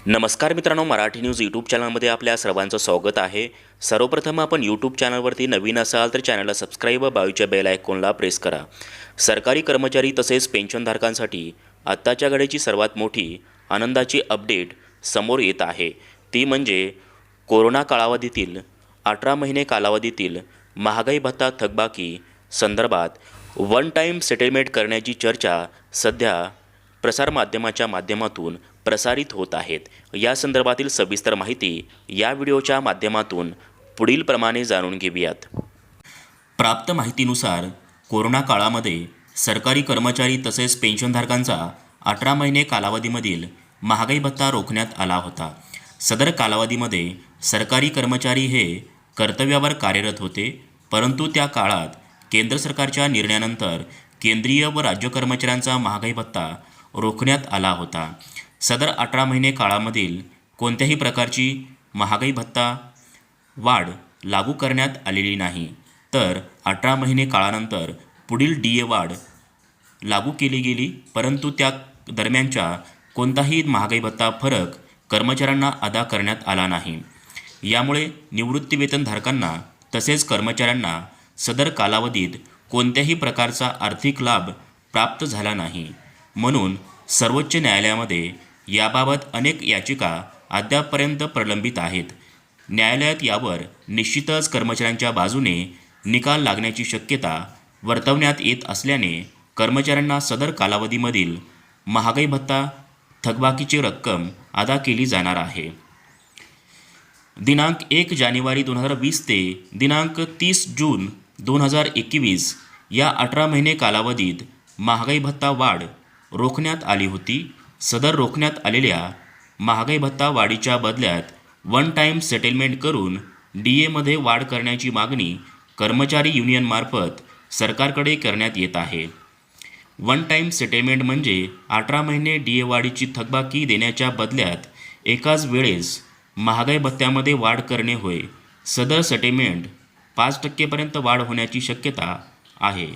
नमस्कार मित्रांनो, Marathi news YouTube चॅनलमध्ये आपल्या सर्वांचं स्वागत आहे। सर्वप्रथम आपण यूट्यूब चॅनलवरती नवीन असाल तर चॅनलला सबस्क्राईब व बाजूच्या बेल आयकॉनला प्रेस करा। सरकारी कर्मचारी तसेच पेन्शनधारकांसाठी आत्ताच्या घडीची सर्वात मोठी आनंदाची अपडेट समोर येत आहे। ती म्हणजे कोरोना कालावधीतील 18 महिने कालावधीतील महागाई भत्ता थकबाकी संदर्भात वन टाइम सेटलमेंट करण्याची चर्चा सध्या प्रसारमाध्यमाच्या माध्यमातून प्रसारित होत आहेत। या संदर्भातील सविस्तर माहिती या व्हिडिओच्या माध्यमातून पुढील प्रमाणे जाणून घेऊयात। प्राप्त माहितीनुसार कोरोना काळामध्ये सरकारी कर्मचारी तसेच पेन्शनधारकांचा 18 महिने कालावधीमधील महागाई भत्ता रोखण्यात आला होता। सदर कालावधीमध्ये सरकारी कर्मचारी हे कर्तव्यावर कार्यरत होते, परंतु त्या काळात केंद्र सरकारच्या निर्णयानंतर केंद्रीय व राज्य कर्मचाऱ्यांचा महागाई भत्ता रोखण्यात आला होता। सदर 18 महिने काळामधील कोणत्याही प्रकारची महागाई भत्ता वाढ लागू करण्यात आलेली नाही, तर 18 महिने काळानंतर पुढील DA वाढ लागू केली गेली, परंतु त्या दरम्यानच्या कोणताही महागाई भत्ता फरक कर्मचाऱ्यांना अदा करण्यात आला नाही। यामुळे निवृत्तीवेतनधारकांना तसेच कर्मचाऱ्यांना सदर कालावधीत कोणत्याही प्रकारचा आर्थिक लाभ प्राप्त झाला नाही। म्हणून सर्वोच्च न्यायालयामध्ये याबाबत अनेक याचिका अद्यापपर्यंत प्रलंबित आहेत। न्यायालयात यावर निश्चितच कर्मचाऱ्यांच्या बाजूने निकाल लागण्याची शक्यता वर्तवण्यात येत असल्याने कर्मचाऱ्यांना सदर कालावधीमधील महागाई भत्ता थकबाकीची रक्कम अदा केली जाणार आहे। दिनांक 1 जानेवारी 2020 ते दिनांक 30 जून 2021 या 18 महिने कालावधीत महागाई भत्ता वाढ रोखण्यात आली होती। सदर रोखण्यात आलेल्या महागाई भत्ता वाढीच्या बदल्यात वन टाइम सेटलमेंट करून DAमध्ये वाढ करण्याची मागणी कर्मचारी युनियनमार्फत सरकारकडे करण्यात येत आहे। वन टाइम सेटलमेंट म्हणजे 18 महिने DA वाढीची थकबाकी देण्याच्या बदल्यात एकाच वेळेस महागाई भत्त्यामध्ये वाढ करणे होय। सदर सेटलमेंट 5% पर्यंत वाढ होण्याची शक्यता आहे।